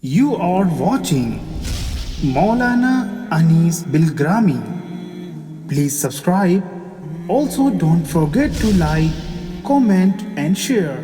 You are watching Maulana Anis Bilgrami. Please subscribe. Also, don't forget to like, comment, and share.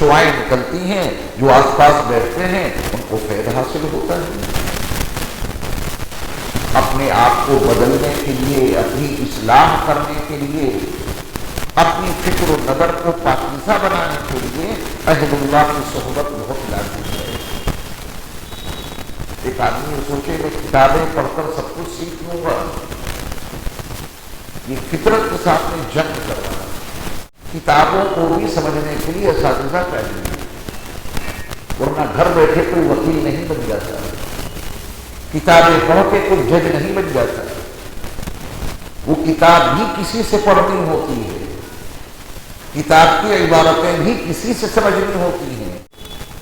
شعائیں نکلتی ہیں، جو آس پاس بیٹھتے ہیں ان کو فائدہ حاصل ہوتا ہے۔ اپنے آپ کو بدلنے کے لیے، اپنی اصلاح کرنے کے لیے، اپنی فکر و نظر کو پاکیزہ بنانے کے لیے اہل اللہ کی صحبت بہت لازمی ہے۔ ایک آدمی سوچے میں کتابیں پڑھ کر سب کچھ سیکھ لوں گا، یہ فطرت کے ساتھ میں جنگ کر رہا ہے۔ کتابوں کو بھی سمجھنے کے لیے اساتذہ چاہیے، ورنہ گھر بیٹھے کوئی وکیل نہیں بن جاتا، کتابیں پڑھ کے کوئی جج نہیں بن جاتا، وہ کتاب بھی کسی سے پڑھنی ہوتی ہے، کتاب کی عبارتیں بھی کسی سے سمجھنی ہوتی ہیں۔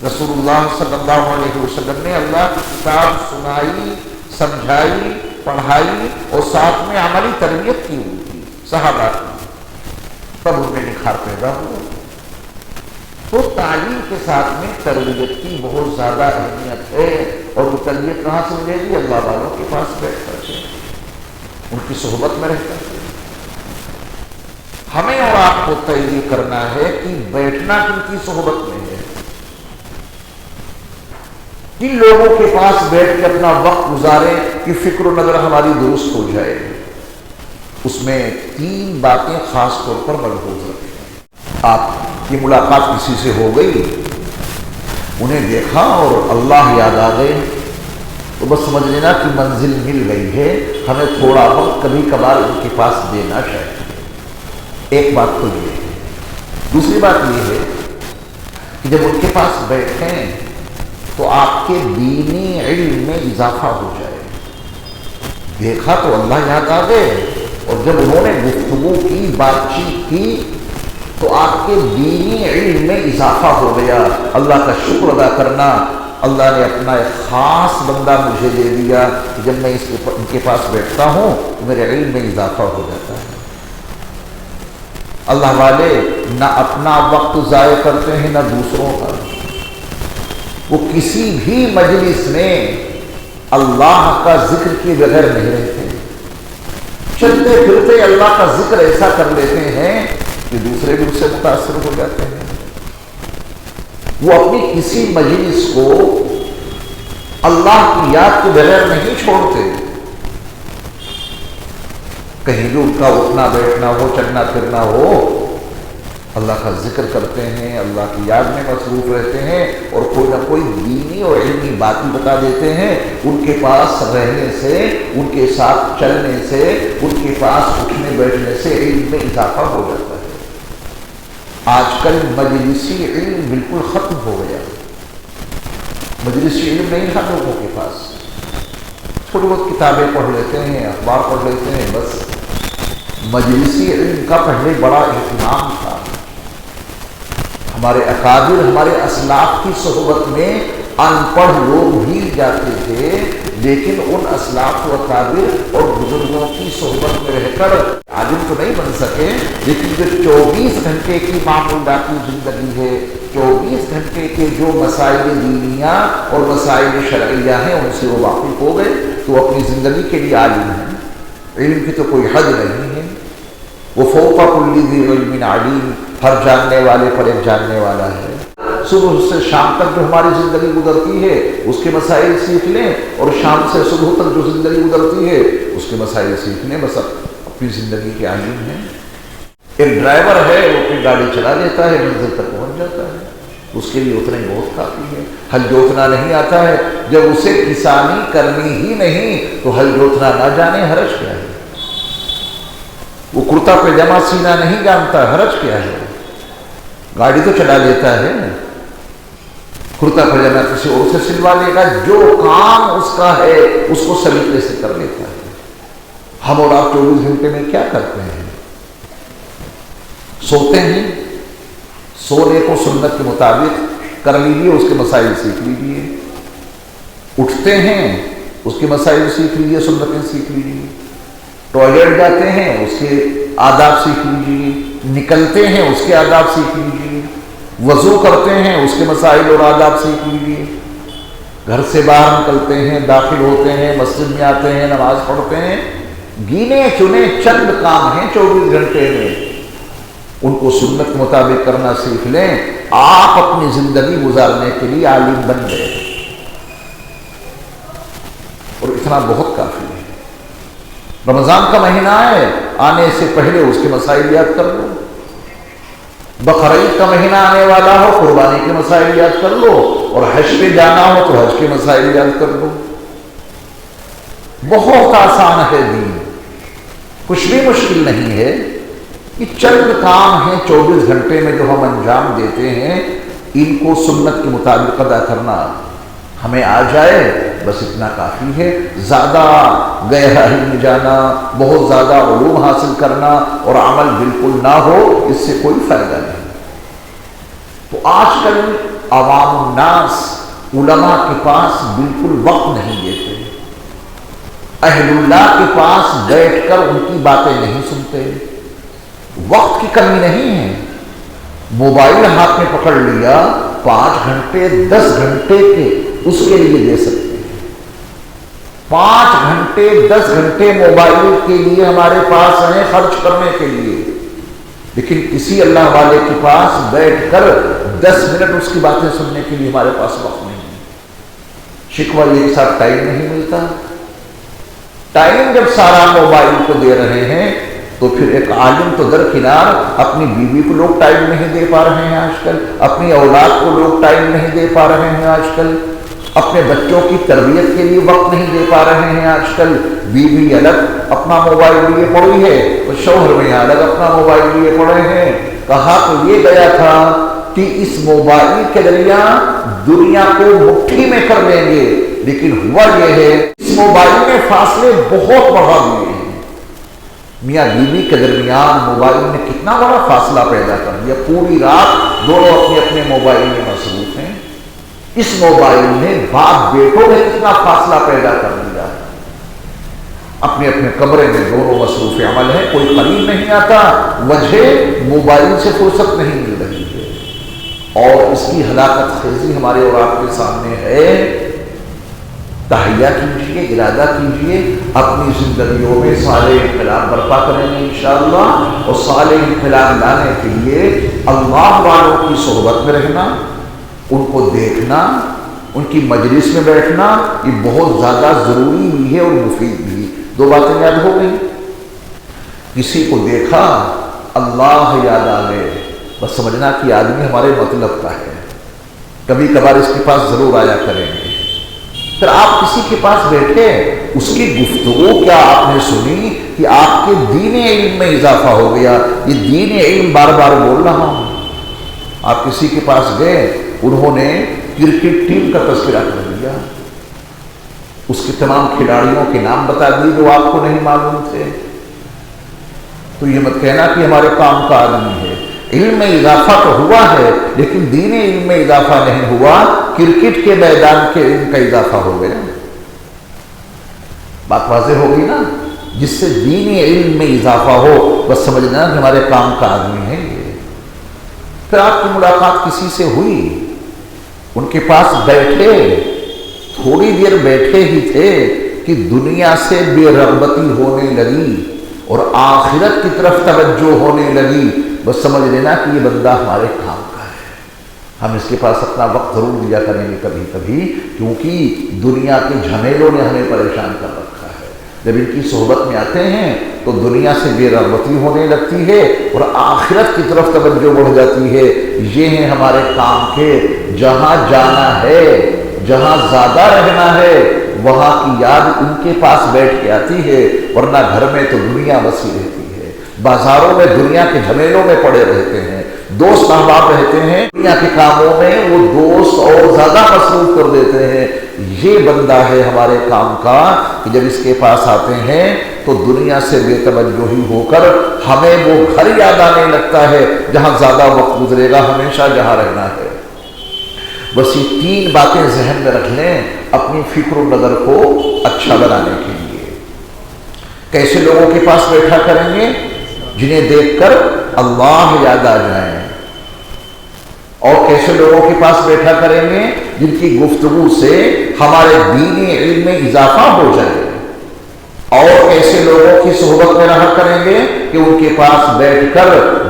رسول اللہ صلی اللہ علیہ وسلم نے اللہ کی کتاب سنائی، سمجھائی، پڑھائی اور ساتھ میں عملی تربیت کی ہوئی تھی صحابہ کی، تب ان میں نکھار پیدا ہوا۔ تو تعلیم کے ساتھ میں تربیت کی بہت زیادہ اہمیت ہے، اور وہ تربیت کہاں سے ملے گی؟ اللہ والوں کے پاس بیٹھ کر کے، ان کی صحبت میں رہ کر کے۔ ہمیں اور آپ کو طے یہ کرنا ہے کہ بیٹھنا کن کی صحبت میں ہے، کن لوگوں کے پاس بیٹھ کے اپنا وقت گزاریں کہ فکر و نظر ہماری درست ہو جائے۔ اس میں 3 باتیں خاص طور پر ملحوظ رکھیں۔ آپ کی ملاقات کسی سے ہو گئی، انہیں دیکھا اور اللہ یاد آ گئے، تو بس سمجھ لینا کہ منزل مل گئی ہے، ہمیں تھوڑا وقت کبھی کبھار ان کے پاس دینا چاہیے۔ ایک بات تو یہ ہے۔ دوسری بات یہ ہے کہ جب ان کے پاس بیٹھیں تو آپ کے دینی علم میں اضافہ ہو جائے۔ دیکھا تو اللہ یاد آ گئے، اور جب انہوں نے گفتگو کی، بات چیت کی، تو آپ کے دینی علم میں اضافہ ہو گیا۔ اللہ کا شکر ادا کرنا، اللہ نے اپنا ایک خاص بندہ مجھے دے دیا کہ جب میں ان کے پاس بیٹھتا ہوں تو میرے علم میں اضافہ ہو جاتا ہے۔ اللہ والے نہ اپنا وقت ضائع کرتے ہیں نہ دوسروں کا۔ وہ کسی بھی مجلس میں اللہ کا ذکر کیے بغیر نہیں رہتے، چلتے پھرتے اللہ کا ذکر ایسا کر لیتے ہیں کہ دوسرے بھی اس سے متاثر ہو جاتے ہیں۔ وہ اپنی کسی مجلس کو اللہ کی یاد کے بغیر نہیں چھوڑتے، کہیں بھی ان کا اٹھنا بیٹھنا ہو، چلنا پھرنا ہو، اللہ کا ذکر کرتے ہیں، اللہ کی یاد میں مصروف رہتے ہیں، اور کوئی نہ کوئی دینی اور علمی باتیں بتا دیتے ہیں۔ ان کے پاس رہنے سے، ان کے ساتھ چلنے سے، ان کے پاس اٹھنے بیٹھنے سے علم میں اضافہ ہو جاتا ہے۔ آج کل مجلسی علم بالکل ختم ہو گیا، مجلسی علم نہیں ہے لوگوں کے پاس، تھوڑی بہت کتابیں پڑھ لیتے ہیں، اخبار پڑھ لیتے ہیں، بس۔ مجلسی علم کا پہلے بڑا اہتمام تھا، ہمارے اکابر، ہمارے اسلاف کی صحبت میں ان پڑھ لوگ بھی جاتے تھے، لیکن ان اسلاف و اکابر اور بزرگوں کی صحبت میں رہ کر عالم تو نہیں بن سکے، لیکن جو 24 گھنٹے کی معمولاتی زندگی ہے، 24 گھنٹے کے جو مسائل دینیہ اور مسائل شرعیہ ہیں ان سے وہ واقف ہو گئے، تو وہ اپنی زندگی کے لیے عالم ہیں۔ علم کی تو کوئی حد نہیں ہے، وہ فوق کل ذی علم علیم، ہر جاننے والے پر ایک جاننے والا ہے۔ صبح سے شام تک جو ہماری زندگی گزرتی ہے اس کے مسائل سیکھ لیں، اور شام سے صبح تک جو زندگی گزرتی ہے اس کے مسائل سیکھ لیں، بس اپنی زندگی کے عالم ہیں۔ ایک ڈرائیور ہے، وہ اپنی گاڑی چلا لیتا ہے، منزل تک پہنچ جاتا ہے، اس کے لیے اتنا ہی بہت کافی ہے۔ ہل جوتنا نہیں آتا ہے، جب اسے کسانی کرنی ہی نہیں تو ہل جوتنا نہ جانے حرج کیا ہے؟ وہ کرتا پیجامہ سینا نہیں جانتا، حرج کیا ہے؟ گاڑی تو چلا لیتا ہے، کرتا پیجامہ کسی اور سے سلوا لے گا، جو کام اس کا ہے اس کو سلیقے سے کر لیتا ہے۔ ہم اور آپ 24 گھنٹے میں کیا کرتے ہیں؟ سوتے ہیں، سونے کو سنت کے مطابق کر لیجیے، اس کے مسائل سیکھ لیجیے۔ اٹھتے ہیں، اس کے مسائل سیکھ لیجیے، سنتیں سیکھ لیجیے۔ ٹوائلٹ جاتے ہیں، اس کے آداب سیکھ لیجیے۔ نکلتے ہیں، اس کے آداب سیکھ لیجیے۔ وضو کرتے ہیں، اس کے مسائل اور آداب سیکھ لیجیے۔ گھر سے باہر نکلتے ہیں، داخل ہوتے ہیں، مسجد میں آتے ہیں، نماز پڑھتے ہیں، گینے چنے چند کام ہیں 24 گھنٹے میں، ان کو سنت کے مطابق کرنا سیکھ لیں، آپ اپنی زندگی گزارنے کے لیے عالم بن گئے، اور اتنا بہت کافی ہے۔ رمضان کا مہینہ ہے، آنے سے پہلے اس کے مسائل یاد کر لو، بقرعید کا مہینہ آنے والا ہو، قربانی کے مسائل یاد کر لو، اور حج پہ جانا ہو تو حج کے مسائل یاد کر لو۔ بہت آسان ہے دین، کچھ بھی مشکل نہیں ہے۔ یہ چند کام ہیں 24 گھنٹے میں جو ہم انجام دیتے ہیں، ان کو سنت کے مطابق ادا کرنا ہمیں آ جائے، بس اتنا کافی ہے۔ زیادہ گہرائی میں جانا، بہت زیادہ علوم حاصل کرنا اور عمل بالکل نہ ہو، اس سے کوئی فائدہ نہیں۔ تو آج کل عوام الناس علماء کے پاس بالکل وقت نہیں دیتے، اہل اللہ کے پاس بیٹھ کر ان کی باتیں نہیں سنتے۔ وقت کی کمی نہیں ہے، موبائل ہاتھ میں پکڑ لیا، 5 گھنٹے 10 گھنٹے کے اس کے لیے دے سکتے ہیں۔ 5 گھنٹے 10 گھنٹے موبائل کے لیے ہمارے پاس ہیں خرچ کرنے کے لیے، لیکن کسی اللہ والے کے پاس بیٹھ کر 10 منٹ اس کی باتیں سننے کے لیے ہمارے پاس وقت نہیں ہے۔ شکوہ یہ ساتھ ٹائم نہیں ملتا۔ ٹائم جب سارا موبائل کو دے رہے ہیں تو پھر ایک عالم تو درکنار، اپنی بیوی کو لوگ ٹائم نہیں دے پا رہے ہیں آج کل، اپنی اولاد کو لوگ ٹائم نہیں دے پا رہے ہیں آج کل، اپنے بچوں کی تربیت کے لیے وقت نہیں دے پا رہے ہیں آج کل۔ بیوی الگ اپنا موبائل لیے پڑی ہے، اور شوہر میں الگ اپنا موبائل لیے پڑے ہیں۔ کہا تو یہ گیا تھا کہ اس موبائل کے ذریعہ دنیا کو مٹھی میں کر لیں گے، لیکن ہوا یہ ہے اس موبائل میں فاصلے بہت بڑھا دیے ہیں۔ میاں بیوی کے درمیان موبائل نے کتنا بڑا فاصلہ پیدا کر دیا، پوری رات دونوں اپنے اپنے موبائل میں مصروف ہیں۔ اس موبائل نے باپ بیٹوں میں کتنا فاصلہ پیدا کر دیا، اپنے اپنے کمرے میں دونوں مصروف عمل ہیں، کوئی قریب نہیں آتا، وجہ موبائل سے فرصت نہیں مل رہی ہے۔ اور اس کی ہلاکت خیزی ہمارے اور آپ کے سامنے ہے۔ تہیہ کیجئے، ارادہ کیجئے، اپنی زندگیوں میں صالح انقلاب برپا کریں گے انشاءاللہ، اور صالح انقلاب لانے کے لیے اللہ والوں کی صحبت میں رہنا، ان کو دیکھنا، ان کی مجلس میں بیٹھنا، یہ بہت زیادہ ضروری بھی ہے اور مفید بھی۔ 2 باتیں یاد ہو گئی، کسی کو دیکھا اللہ یاد آ گئے، بس سمجھنا کہ آدمی ہمارے مطلب کا ہے، کبھی کبھار اس کے پاس ضرور آیا کریں گے۔ پھر آپ کسی کے پاس بیٹھے، اس کی گفتگو کیا آپ نے سنی کہ آپ کے دین علم میں اضافہ ہو گیا۔ یہ دین علم بار بار بول رہا ہوں۔ آپ کسی کے پاس گئے، انہوں نے کرکٹ ٹیم کا تذکرہ کر دیا، اس کے تمام کھلاڑیوں کے نام بتا دیے جو آپ کو نہیں معلوم تھے، تو یہ مت کہنا کہ ہمارے کام کا آدمی ہے۔ علم میں اضافہ تو ہوا ہے، لیکن دین علم میں اضافہ نہیں ہوا، کرکٹ کے میدان کے علم کا اضافہ ہو گیا۔ بات واضح ہوگی نا؟ جس سے دین علم میں اضافہ ہو، بس سمجھنا کہ ہمارے کام کا آدمی ہے یہ۔ پھر آپ کی ملاقات کسی سے ہوئی، ان کے پاس بیٹھے، تھوڑی دیر بیٹھے ہی تھے کہ دنیا سے بے رغبتی ہونے لگی اور آخرت کی طرف توجہ ہونے لگی، بس سمجھ لینا کہ یہ بندہ ہمارے کام کا ہے۔ ہم اس کے پاس اپنا وقت ضرور دیا کریں گے کبھی کبھی، کیونکہ دنیا کے جھمیلوں نے ہمیں پریشان کر رکھا ہے۔ جب ان کی صحبت میں آتے ہیں تو دنیا سے بے رغبتی ہونے لگتی ہے اور آخرت کی طرف توجہ بڑھ جاتی ہے۔ یہ ہیں ہمارے کام کے، جہاں جانا ہے، جہاں زیادہ رہنا ہے، وہاں کی یاد ان کے پاس بیٹھ کے آتی ہے، ورنہ گھر میں تو دنیا بسی رہتی ہے، بازاروں میں دنیا کے جھمیلوں میں پڑے رہتے ہیں، دوست احباب رہتے ہیں، دنیا کے کاموں میں وہ دوست اور زیادہ مصروف کر دیتے ہیں۔ یہ بندہ ہے ہمارے کام کا کہ جب اس کے پاس آتے ہیں تو دنیا سے بے توجہی ہو کر ہمیں وہ گھر یاد آنے لگتا ہے جہاں زیادہ وقت گزرے گا، ہمیشہ جہاں رہنا ہے۔ بس یہ 3 باتیں ذہن میں رکھ لیں اپنی فکر و نظر کو اچھا بنانے کے لیے۔ کیسے لوگوں کے پاس بیٹھا کریں گے؟ جنہیں دیکھ کر اللہ یاد آ جائیں۔ اور کیسے لوگوں کے پاس بیٹھا کریں گے؟ جن کی گفتگو سے ہمارے دینی علم میں اضافہ ہو جائے۔ اور ایسے لوگوں کی صحبت میں رہا کریں گے کہ ان کے پاس بیٹھ کر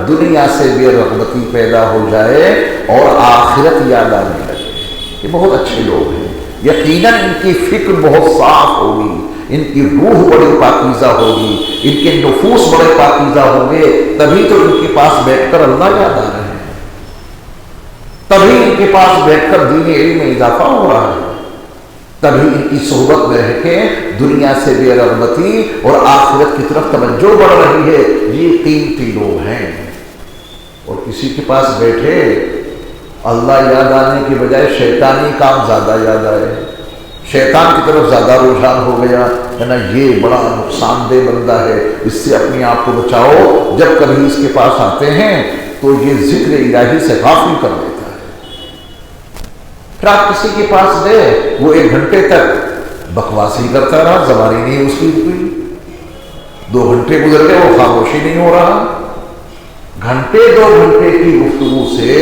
دنیا سے بے رغبتی پیدا ہو جائے اور آخرت یاد آنے لگے۔ یہ بہت اچھے لوگ ہیں، یقیناً ان کی فکر بہت صاف ہوگی، ان کی روح بڑی پاکیزہ ہوگی، ان کے نفوس بڑے پاکیزہ ہوں گے، تبھی تو ان کے پاس بیٹھ کر اللہ یاد آ رہے ہیں، تبھی ان کے پاس بیٹھ کر دین علم میں اضافہ ہو رہا ہے، تبھی ان کی صحبت میں رہ کے دنیا سے بے رغبتی اور آخرت کی طرف توجہ بڑھ رہی ہے۔ یہ قیمتی لوگ ہیں۔ اور کسی کے پاس بیٹھے اللہ یاد آنے کی بجائے شیطانی کام زیادہ یاد آئے، شیطان کی طرف زیادہ رجحان ہو گیا ہے نا، یہ بڑا نقصان دہ بندہ ہے، اس سے اپنے آپ کو بچاؤ۔ جب کبھی اس کے پاس آتے ہیں تو یہ ذکر الہی سے غافل کر دیتا ہے۔ پھر آپ کسی کے پاس گئے، وہ 1 گھنٹے تک بکواس ہی کرتا رہا، زبان ہی نہیں اس کی کوئی، 2 گھنٹے گزر گئے، وہ خاموشی نہیں ہو رہا۔ گھنٹے 2 گھنٹے کی گفتگو سے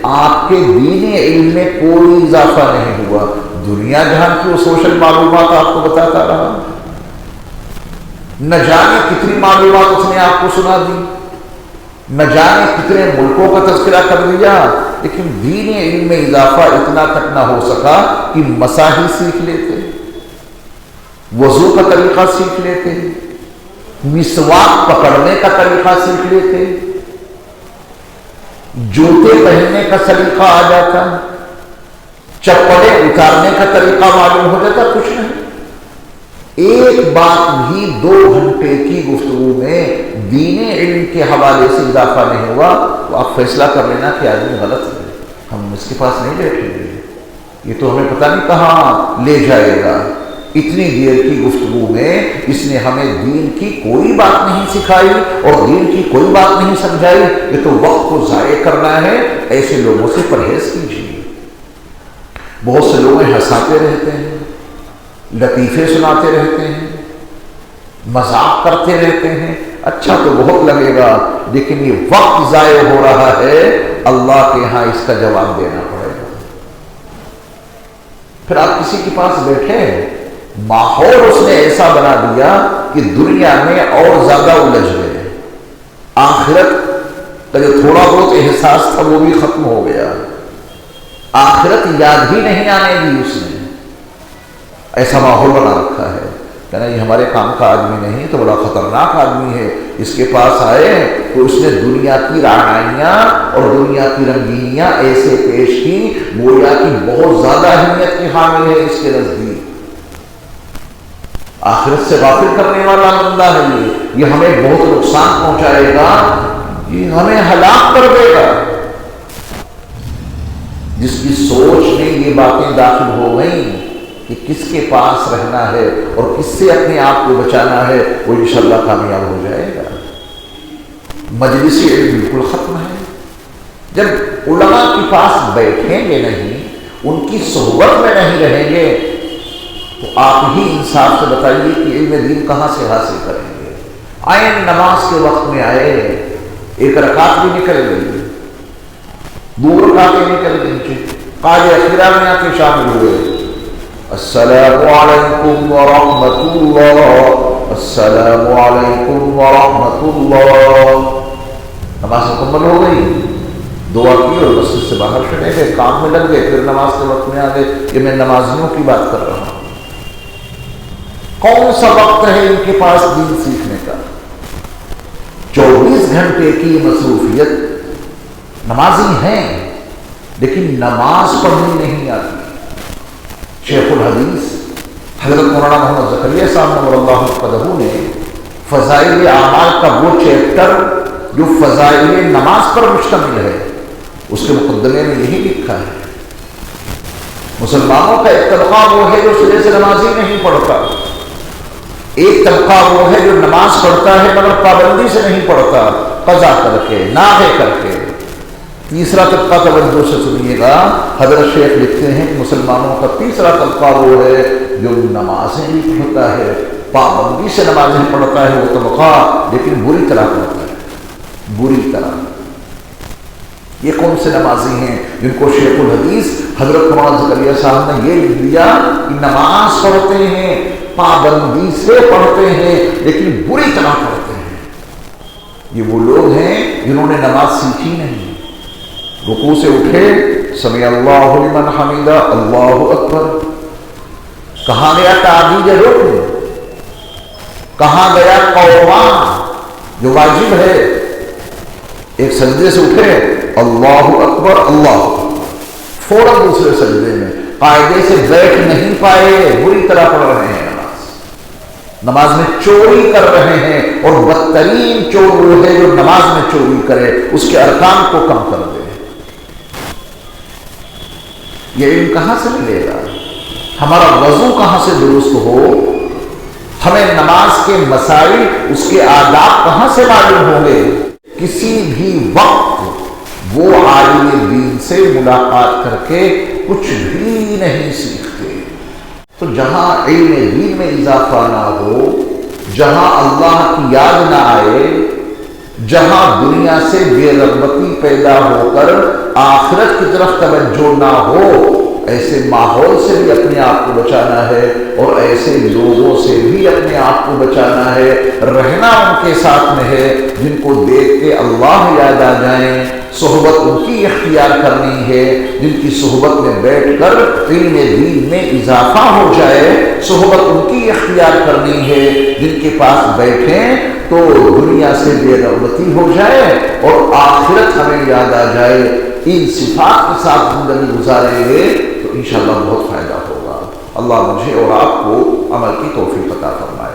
آپ کے دین علم میں کوئی اضافہ نہیں ہوا، دنیا جہان کی وہ سوشل معلومات آپ کو بتاتا رہا، نہ جانے کتنی معلومات اس نے آپ کو سنا دی، نہ جانے کتنے ملکوں کا تذکرہ کر دیا، لیکن دین علم میں اضافہ اتنا تک نہ ہو سکا کہ مساحی سیکھ لیتے، وضو کا طریقہ سیکھ لیتے، مسواک پکڑنے کا طریقہ سیکھ لیتے، جوتے پہننے کا سلیقہ آ جاتا، چپلیں اتارنے کا طریقہ معلوم ہو جاتا، کچھ نہیں۔ ایک بات بھی 2 گھنٹے کی گفتگو میں دین علم کے حوالے سے اضافہ نہیں ہوا، تو آپ فیصلہ کر لینا کہ آدمی غلط ہے، ہم اس کے پاس نہیں بیٹھیں گے، یہ تو ہمیں پتہ نہیں کہاں لے جائے گا۔ اتنی دیر کی گفتگو میں اس نے ہمیں دین کی کوئی بات نہیں سکھائی اور دین کی کوئی بات نہیں سمجھائی، یہ تو وقت کو ضائع کرنا ہے۔ ایسے لوگوں سے پرہیز کیجیے۔ بہت سے لوگ ہنساتے رہتے ہیں، لطیفے سناتے رہتے ہیں، مذاق کرتے رہتے ہیں، اچھا تو بہت لگے گا، لیکن یہ وقت ضائع ہو رہا ہے، اللہ کے ہاں اس کا جواب دینا پڑے گا۔ پھر آپ کسی کے پاس بیٹھے، ماحول اس نے ایسا بنا دیا کہ دنیا میں اور زیادہ الجھ گئے، آخرت کا جو تھوڑا بہت احساس تھا وہ بھی ختم ہو گیا، آخرت یاد ہی نہیں آنے دی اس نے، ایسا ماحول بنا رکھا ہے کہ نا یہ ہمارے کام کا آدمی نہیں تو بڑا خطرناک آدمی ہے، اس کے پاس آئے تو اس نے دنیا کی رعنائیاں اور دنیا کی رنگینیاں ایسے پیش کی گویا کہ بہت زیادہ اہمیت کی حامل ہے اس کے نزدیک، آخرت سے غافل کرنے والا بندہ ہے یہ ہمیں بہت نقصان پہنچائے گا، یہ ہمیں ہلاک کر دے گا۔ جس کی سوچ میں یہ باتیں داخل ہو گئیں کہ کس کے پاس رہنا ہے اور کس سے اپنے آپ کو بچانا ہے، وہ انشاءاللہ کامیاب ہو جائے گا۔ مجلس علم بالکل ختم ہے۔ جب علماء کے پاس بیٹھیں گے نہیں، ان کی صحبت میں نہیں رہیں گے، تو آپ ہی انصاف سے بتائیے کہ علم دین کہاں سے حاصل کریں گے۔ آئے نماز کے وقت میں آئے، 1 رکعت بھی نکل گئی، 2 رکعتیں نکل گئی، قاضی اخیرہ میں آ کے شامل ہوئے، السلام علیکم ورحمۃ اللہ، السلام علیکم ورحمۃ اللہ، نماز مکمل ہو گئی، دعا کی اور مسجد سے باہر چلے گئے، کام میں لگ گئے، پھر نماز کے وقت میں آ گئے۔ یہ میں نمازیوں کی بات کر رہا ہوں۔ کون سا وقت ہے ان کے پاس دین سیکھنے کا؟ 24 گھنٹے کی مصروفیت، نمازی ہیں لیکن نماز پڑھنی نہیں آتی۔ شیخ الحدیث حضرت مولانا محمد زکریا صاحب نور اللہ قدہ نے فضائل اعمال کا وہ چیپٹر جو فضائل نماز پر مشتمل ہے، اس کے مقدمے میں یہی لکھا ہے، مسلمانوں کا ایک طبقہ وہ ہے جو سرے سے نماز ہی نہیں پڑھتا، ایک طبقہ وہ ہے جو نماز پڑھتا ہے مگر پابندی سے نہیں پڑھتا، قضا کر کے، ناغے کر کے۔ تیسرا طبقہ توجہ سے سنیے گا، حضرت شیخ لکھتے ہیں کہ مسلمانوں کا تیسرا طبقہ وہ ہے جو نمازیں بھی پڑھتا ہے، پابندی سے نمازیں پڑھتا ہے وہ طبقہ، لیکن بری طرح پڑھتا ہے، بری طرح۔ یہ کون سے نمازی ہیں جن کو شیخ الحدیث حضرت مولانا زکریا صاحب نے یہ لکھ دیا کہ نماز پڑھتے ہیں، پابندی سے پڑھتے ہیں لیکن بری طرح پڑھتے ہیں۔ یہ وہ لوگ ہیں جنہوں نے نماز سیکھی نہیں، رکوع سے اٹھے سمع اللہ لمن حمدہ اللہ اکبر، کہاں گیا تعبید رکن، کہاں گیا قوما جو واجب ہے؟ ایک سجدے سے اٹھے اللہ اکبر اللہ اکبر، فوراً دوسرے سجدے میں قاعدے سے بیٹھ نہیں پائے، بری طرح پڑھ رہے ہیں نماز میں چوری کر رہے ہیں، اور بدترین چور وہ ہے جو نماز میں چوری کرے، اس کے ارکان کو کم کر دے۔ یہ علم کہاں سے ملے گا؟ ہمارا وضو کہاں سے درست ہو؟ ہمیں نماز کے مسائل، اس کے آداب کہاں سے معلوم ہوں گے؟ کسی بھی وقت وہ عالم دین سے ملاقات کر کے کچھ بھی نہیں سیکھتے۔ تو جہاں علم دین میں اضافہ نہ ہو، جہاں اللہ کی یاد نہ آئے، جہاں دنیا سے بے رغبتی پیدا ہو کر آخرت کی طرف توجہ نہ ہو، ایسے ماحول سے بھی اپنے آپ کو بچانا ہے، اور ایسے لوگوں سے بھی اپنے آپ کو بچانا ہے۔ رہنا ان کے ساتھ میں ہے جن کو دیکھ کے اللہ یاد آ جائیں، صحبت ان کی اختیار کرنی ہے جن کی صحبت میں بیٹھ کر علم دین میں اضافہ ہو جائے، صحبت ان کی اختیار کرنی ہے جن کے پاس بیٹھیں تو دنیا سے بے رغبتی ہو جائے اور آخرت ہمیں یاد آ جائے۔ ان صفات کے ساتھ زندگی گزاریں گے تو انشاءاللہ بہت فائدہ ہوگا۔ اللہ مجھے اور آپ کو عمل کی توفیق عطا فرمائے۔